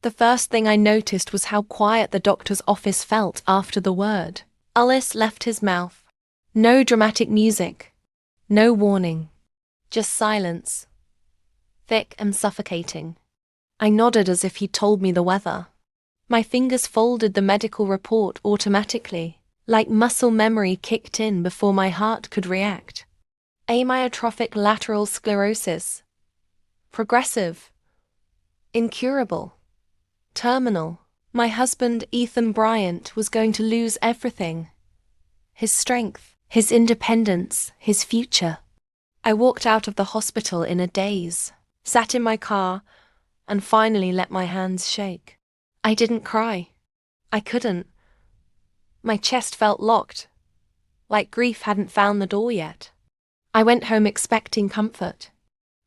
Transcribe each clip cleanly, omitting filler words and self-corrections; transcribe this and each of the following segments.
The first thing I noticed was how quiet the doctor's office felt after the word ALS left his mouth. No dramatic music. No warning. Just silence. Thick and suffocating. I nodded as if he'd told me the weather. My fingers folded the medical report automatically, like muscle memory kicked in before my heart could react. Amyotrophic lateral sclerosis. Progressive. Incurable. Terminal. My husband, Ethan Bryant, was going to lose everything. His strength, his independence, his future. I walked out of the hospital in a daze, sat in my car, and finally let my hands shake. I didn't cry. I couldn't. My chest felt locked, like grief hadn't found the door yet. I went home expecting comfort.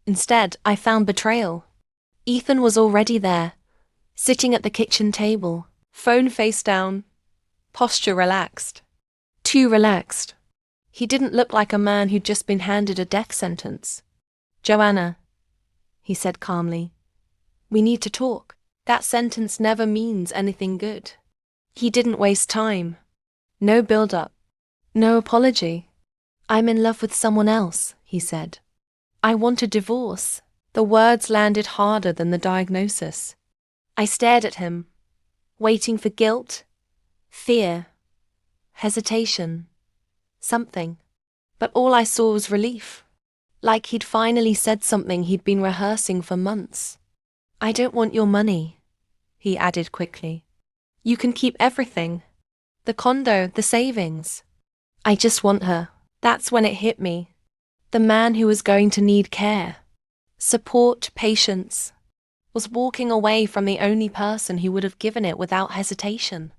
Instead, I found betrayal. Ethan was already there, sitting at the kitchen table, phone face down, posture relaxed. Too relaxed. He didn't look like a man who'd just been handed a death sentence. "Joanna," he said calmly, "we need to talk. That sentence never means anything good." He didn't waste time. No build-up. No apology. "I'm in love with someone else," he said. "I want a divorce." The words landed harder than the diagnosis. I stared at him, waiting for guilt, fear, hesitation, something. But all I saw was relief. Like he'd finally said something he'd been rehearsing for months. "I don't want your money," he added quickly. "You can keep everything. The condo, the savings. I just want her." That's when it hit me. The man who was going to need care, support, patience, was walking away from the only person who would have given it without hesitation.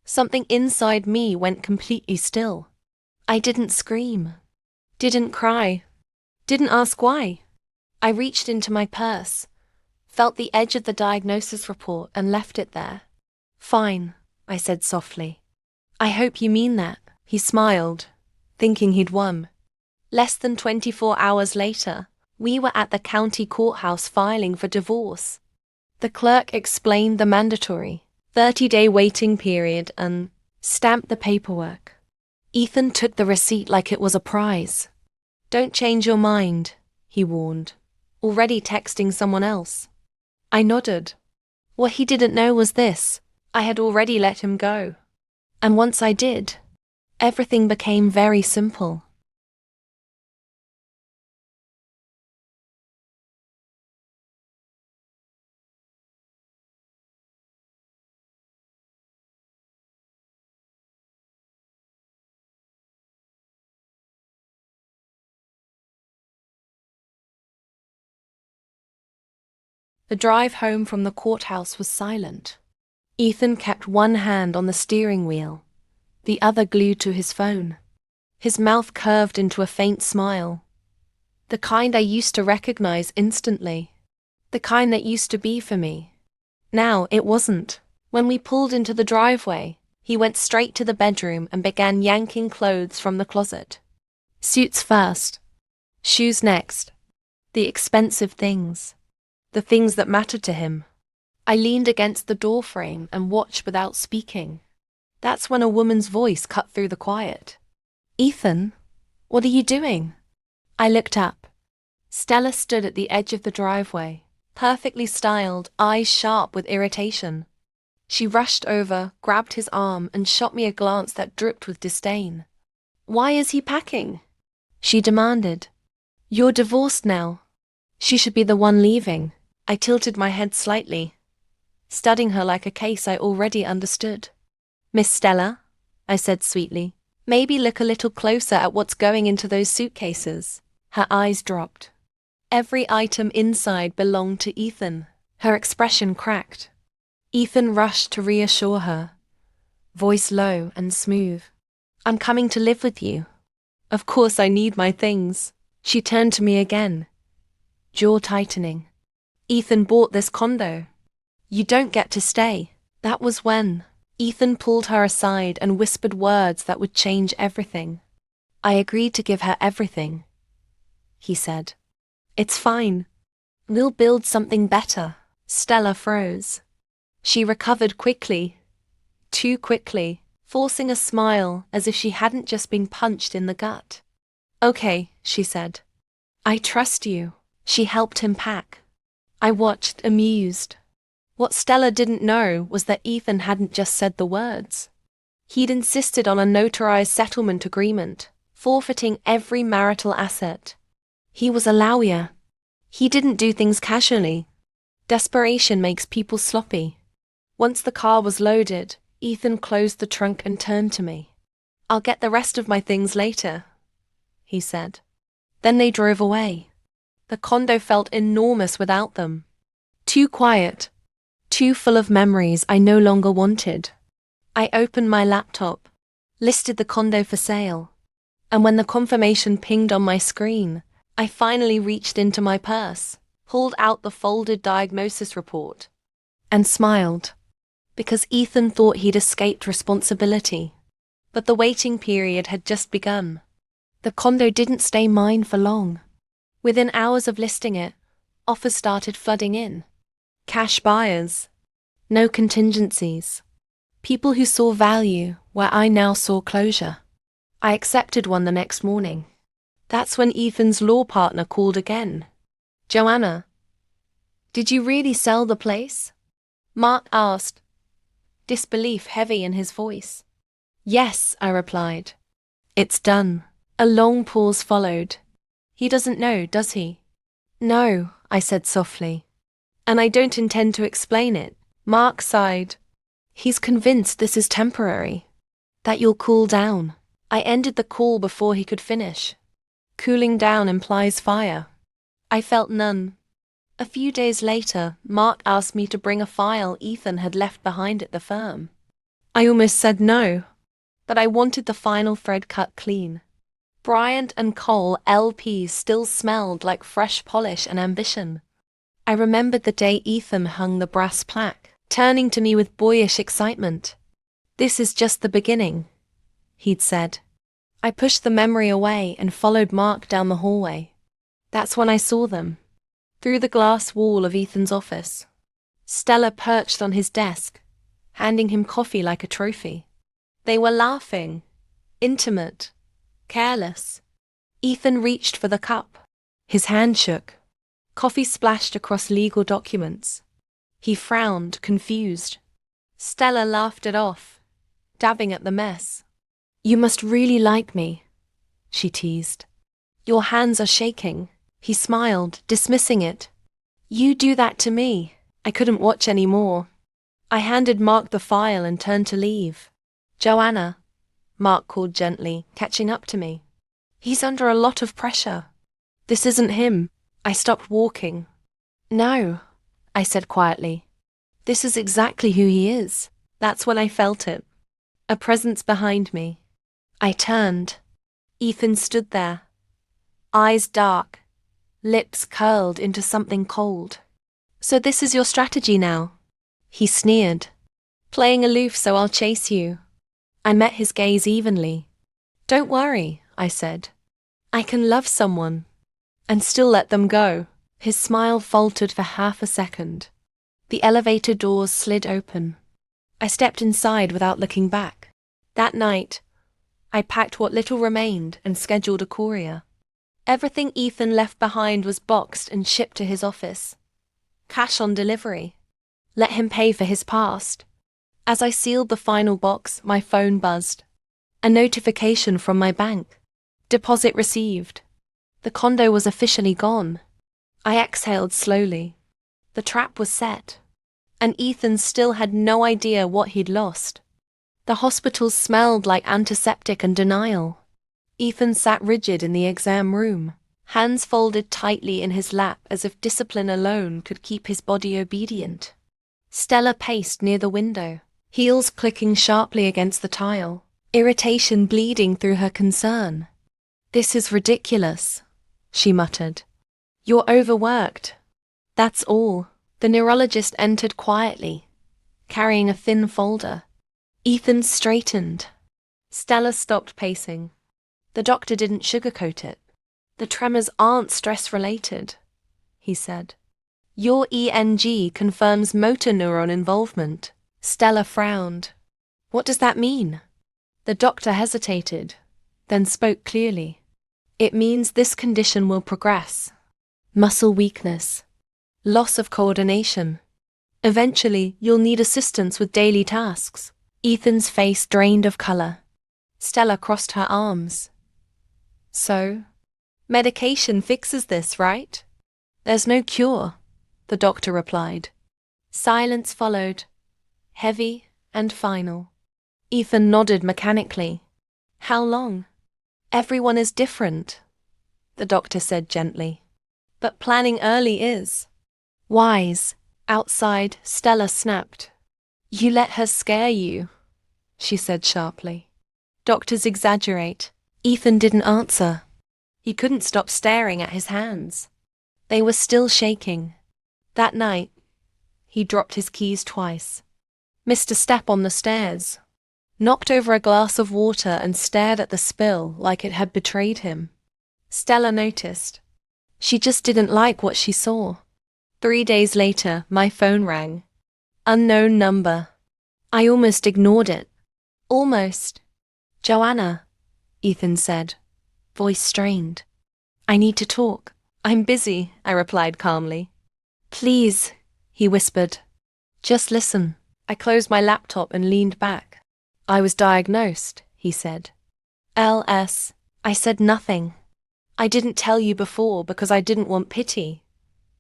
Something inside me went completely still. I didn't scream, didn't cry, didn't ask why. I reached into my purse, felt the edge of the diagnosis report and left it there. "Fine," I said softly. "I hope you mean that." He smiled, thinking he'd won. Less than 24 hours later, we were at the county courthouse filing for divorce. The clerk explained the mandatory 30-day waiting period and stamped the paperwork. Ethan took the receipt like it was a prize. "Don't change your mind," he warned, already texting someone else. I nodded. What he didn't know was this: I had already let him go. And once I did, everything became very simple. The drive home from the courthouse was silent. Ethan kept one hand on the steering wheel, the other glued to his phone. His mouth curved into a faint smile. The kind I used to recognize instantly. The kind that used to be for me. Now it wasn't. When we pulled into the driveway, he went straight to the bedroom and began yanking clothes from the closet. Suits first. Shoes next. The expensive things. The things that mattered to him. I leaned against the doorframe and watched without speaking. That's when a woman's voice cut through the quiet. "Ethan, what are you doing?" I looked up. Stella stood at the edge of the driveway, perfectly styled, eyes sharp with irritation. She rushed over, grabbed his arm, and shot me a glance that dripped with disdain. "Why is he packing?" she demanded. "You're divorced now. She should be the one leaving." I tilted my head slightly, studying her like a case I already understood. "Miss Stella," I said sweetly, "maybe look a little closer at what's going into those suitcases." Her eyes dropped. Every item inside belonged to Ethan. Her expression cracked. Ethan rushed to reassure her, voice low and smooth. "I'm coming to live with you. Of course I need my things." She turned to me again, jaw tightening. "Ethan bought this condo. You don't get to stay." That was when Ethan pulled her aside and whispered words that would change everything. "I agreed to give her everything," he said. "It's fine. We'll build something better." Stella froze. She recovered quickly, too quickly, forcing a smile as if she hadn't just been punched in the gut. "Okay," she said. "I trust you." She helped him pack. I watched, amused. What Stella didn't know was that Ethan hadn't just said the words. He'd insisted on a notarized settlement agreement, forfeiting every marital asset. He was a lawyer. He didn't do things casually. Desperation makes people sloppy. Once the car was loaded, Ethan closed the trunk and turned to me. "I'll get the rest of my things later," he said. Then they drove away. The condo felt enormous without them. Too quiet. Too full of memories I no longer wanted. I opened my laptop, listed the condo for sale, and when the confirmation pinged on my screen, I finally reached into my purse, pulled out the folded diagnosis report, and smiled, because Ethan thought he'd escaped responsibility. But the waiting period had just begun. The condo didn't stay mine for long. Within hours of listing it, offers started flooding in. Cash buyers. No contingencies. People who saw value where I now saw closure. I accepted one the next morning. That's when Ethan's law partner called again. "Joanna, did you really sell the place?" Mark asked, disbelief heavy in his voice. "Yes," I replied. "It's done." A long pause followed. "He doesn't know, does he?" "No," I said softly. "And I don't intend to explain it." Mark sighed. "He's convinced this is temporary. That you'll cool down." I ended the call before he could finish. Cooling down implies fire. I felt none. A few days later, Mark asked me to bring a file Ethan had left behind at the firm. I almost said no, but I wanted the final thread cut clean. Bryant and Cole LP still smelled like fresh polish and ambition. I remembered the day Ethan hung the brass plaque, turning to me with boyish excitement. "This is just the beginning," he'd said. I pushed the memory away and followed Mark down the hallway. That's when I saw them. Through the glass wall of Ethan's office. Stella perched on his desk, handing him coffee like a trophy. They were laughing, intimate, careless. Ethan reached for the cup. His hand shook. Coffee splashed across legal documents. He frowned, confused. Stella laughed it off, dabbing at the mess. "You must really like me," she teased. "Your hands are shaking." He smiled, dismissing it. "You do that to me." I couldn't watch any more. I handed Mark the file and turned to leave. "Joanna," Mark called gently, catching up to me. "He's under a lot of pressure." "This isn't him." I stopped walking. "No," I said quietly. "This is exactly who he is." That's when I felt it. A presence behind me. I turned. Ethan stood there. Eyes dark. Lips curled into something cold. "So this is your strategy now?" He sneered. "Playing aloof so I'll chase you." I met his gaze evenly. "Don't worry," I said. "I can love someone and still let them go." His smile faltered for half a second. The elevator doors slid open. I stepped inside without looking back. That night, I packed what little remained and scheduled a courier. Everything Ethan left behind was boxed and shipped to his office. Cash on delivery. Let him pay for his past. As I sealed the final box, my phone buzzed. A notification from my bank. Deposit received. The condo was officially gone. I exhaled slowly. The trap was set. And Ethan still had no idea what he'd lost. The hospital smelled like antiseptic and denial. Ethan sat rigid in the exam room, hands folded tightly in his lap as if discipline alone could keep his body obedient. Stella paced near the window, heels clicking sharply against the tile, irritation bleeding through her concern. "This is ridiculous," she muttered. "You're overworked. That's all." The neurologist entered quietly, carrying a thin folder. Ethan straightened. Stella stopped pacing. The doctor didn't sugarcoat it. "The tremors aren't stress-related," he said. Your ENG confirms motor neuron involvement. Stella frowned. What does that mean? The doctor hesitated, then spoke clearly. It means this condition will progress. Muscle weakness. Loss of coordination. Eventually, you'll need assistance with daily tasks. Ethan's face drained of color. Stella crossed her arms. So? Medication fixes this, right? There's no cure, the doctor replied. Silence followed, heavy and final. Ethan nodded mechanically. How long? Everyone is different, the doctor said gently. But planning early is wise. Outside, Stella snapped. You let her scare you, she said sharply. Doctors exaggerate. Ethan didn't answer. He couldn't stop staring at his hands. They were still shaking. That night, he dropped his keys twice. Missed a step on the stairs. Knocked over a glass of water and stared at the spill like it had betrayed him. Stella noticed. She just didn't like what she saw. 3 days later, my phone rang. Unknown number. I almost ignored it. Almost. Joanna, Ethan said, voice strained. I need to talk. I'm busy, I replied calmly. Please, he whispered. Just listen. I closed my laptop and leaned back. I was diagnosed, he said. ALS. I said nothing. I didn't tell you before because I didn't want pity,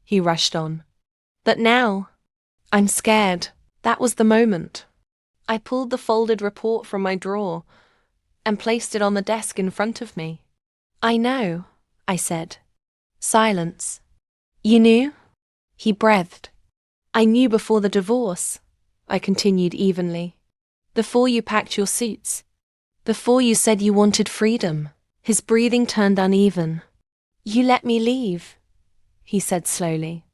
he rushed on. But now, I'm scared. That was the moment. I pulled the folded report from my drawer and placed it on the desk in front of me. I know, I said. Silence. You knew? He breathed. I knew before the divorce, I continued evenly. Before you packed your suits. Before you said you wanted freedom. His breathing turned uneven. You let me leave, he said slowly.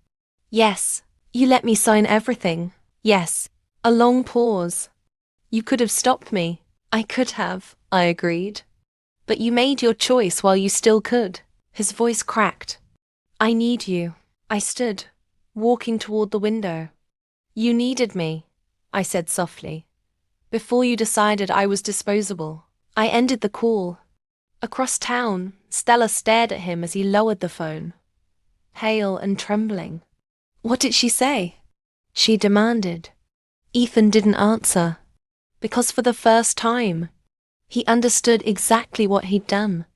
Yes, you let me sign everything. Yes. A long pause. You could have stopped me. I could have, I agreed. But you made your choice while you still could. His voice cracked. I need you. I stood, walking toward the window. You needed me, I said softly. Before you decided I was disposable. I ended the call. Across town, Stella stared at him as he lowered the phone. Pale and trembling. What did she say? She demanded. Ethan didn't answer. Because for the first time, he understood exactly what he'd done.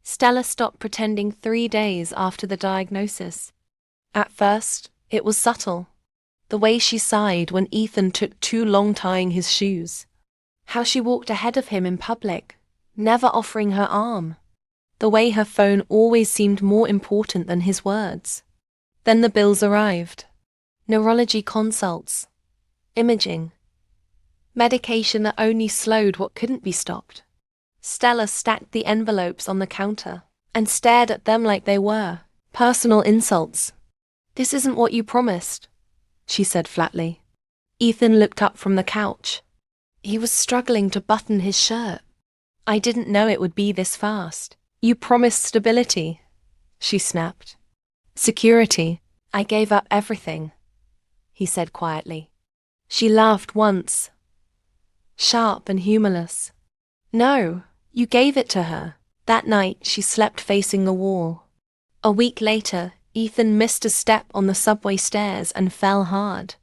Stella stopped pretending 3 days after the diagnosis. At first, it was subtle. The way she sighed when Ethan took too long tying his shoes. How she walked ahead of him in public, never offering her arm. The way her phone always seemed more important than his words. Then the bills arrived. Neurology consults. Imaging. Medication that only slowed what couldn't be stopped. Stella stacked the envelopes on the counter and stared at them like they were personal insults. This isn't what you promised, she said flatly. Ethan looked up from the couch. He was struggling to button his shirt. I didn't know it would be this fast. You promised stability, she snapped. Security. I gave up everything, he said quietly. She laughed once, sharp and humorless. No, you gave it to her. That night she slept facing the wall. A week later, Ethan missed a step on the subway stairs and fell hard.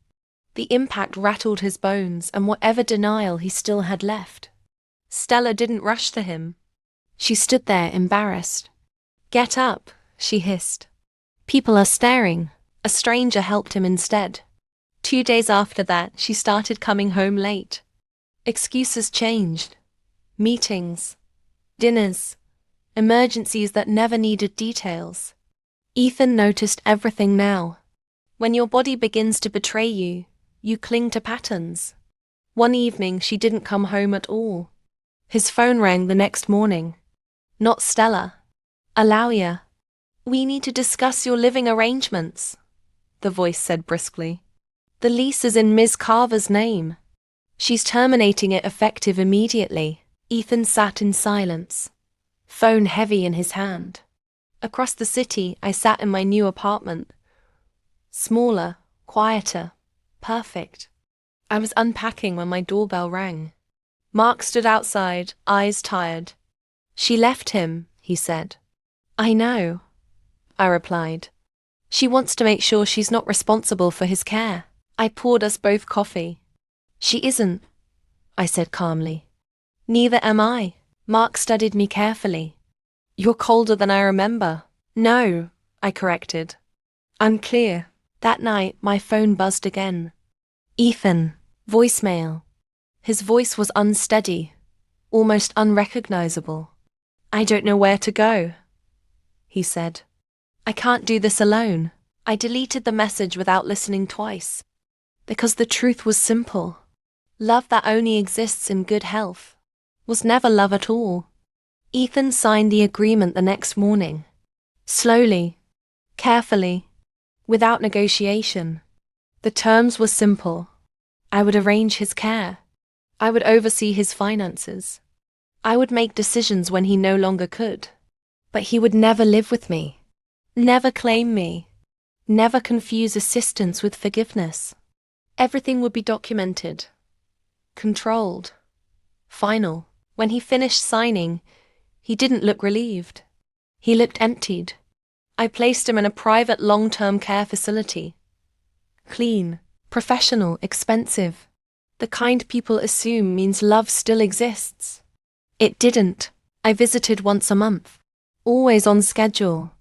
The impact rattled his bones and whatever denial he still had left. Stella didn't rush to him. She stood there embarrassed. Get up, she hissed. People are staring. A stranger helped him instead. 2 days after that, she started coming home late. Excuses changed. Meetings, dinners, emergencies that never needed details. Ethan noticed everything now. When your body begins to betray you, you cling to patterns. One evening, she didn't come home at all. His phone rang the next morning. Not Stella. Alauya. We need to discuss your living arrangements, the voice said briskly. The lease is in Ms. Carver's name. She's terminating it effective immediately. Ethan sat in silence, phone heavy in his hand. Across the city, I sat in my new apartment, Smaller, quieter, perfect. I was unpacking when my doorbell rang. Mark stood outside, eyes tired. "She left him," he said. "I know," I replied. "She wants to make sure she's not responsible for his care." I poured us both coffee. "She isn't," I said calmly. "Neither am I." Mark studied me carefully. "You're colder than I remember." "No," I corrected. "Unclear." That night, my phone buzzed again. "Ethan." Voicemail. His voice was unsteady, almost unrecognizable. "I don't know where to go," he said. "I can't do this alone." I deleted the message without listening twice. Because the truth was simple. Love that only exists in good health was never love at all. Ethan signed the agreement the next morning. Slowly, carefully, without negotiation. The terms were simple. I would arrange his care. I would oversee his finances. I would make decisions when he no longer could. But he would never live with me. Never claim me. Never confuse assistance with forgiveness. Everything would be documented. Controlled. Final. When he finished signing, he didn't look relieved. He looked emptied. I placed him in a private long-term care facility. Clean, professional, expensive. The kind people assume means love still exists. It didn't. I visited once a month. Always on schedule.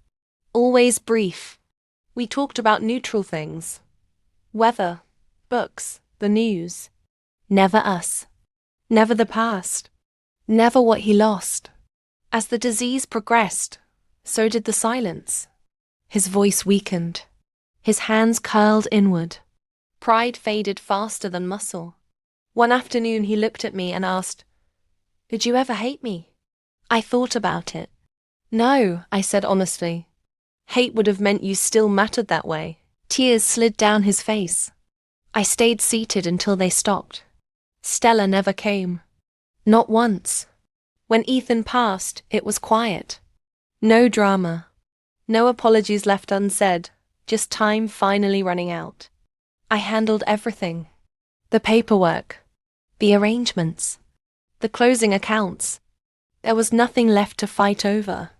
Always brief. We talked about neutral things. Weather, books, the news. Never us. Never the past. Never what he lost. As the disease progressed, so did the silence. His voice weakened. His hands curled inward. Pride faded faster than muscle. One afternoon he looked at me and asked, "Did you ever hate me?" I thought about it. "No," I said honestly. "Hate would have meant you still mattered that way." Tears slid down his face. I stayed seated until they stopped. Stella never came. Not once. When Ethan passed, it was quiet. No drama. No apologies left unsaid, just time finally running out. I handled everything. The paperwork. The arrangements. The closing accounts. There was nothing left to fight over.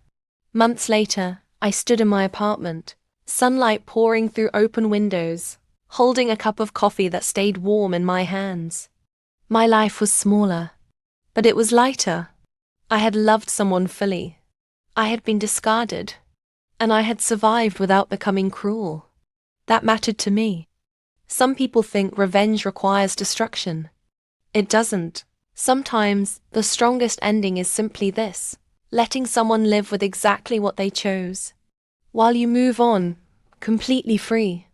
Months later, I stood in my apartment, sunlight pouring through open windows, holding a cup of coffee that stayed warm in my hands. My life was smaller, but it was lighter. I had loved someone fully. I had been discarded, and I had survived without becoming cruel. That mattered to me. Some people think revenge requires destruction. It doesn't. Sometimes, the strongest ending is simply this: letting someone live with exactly what they chose, while you move on, completely free.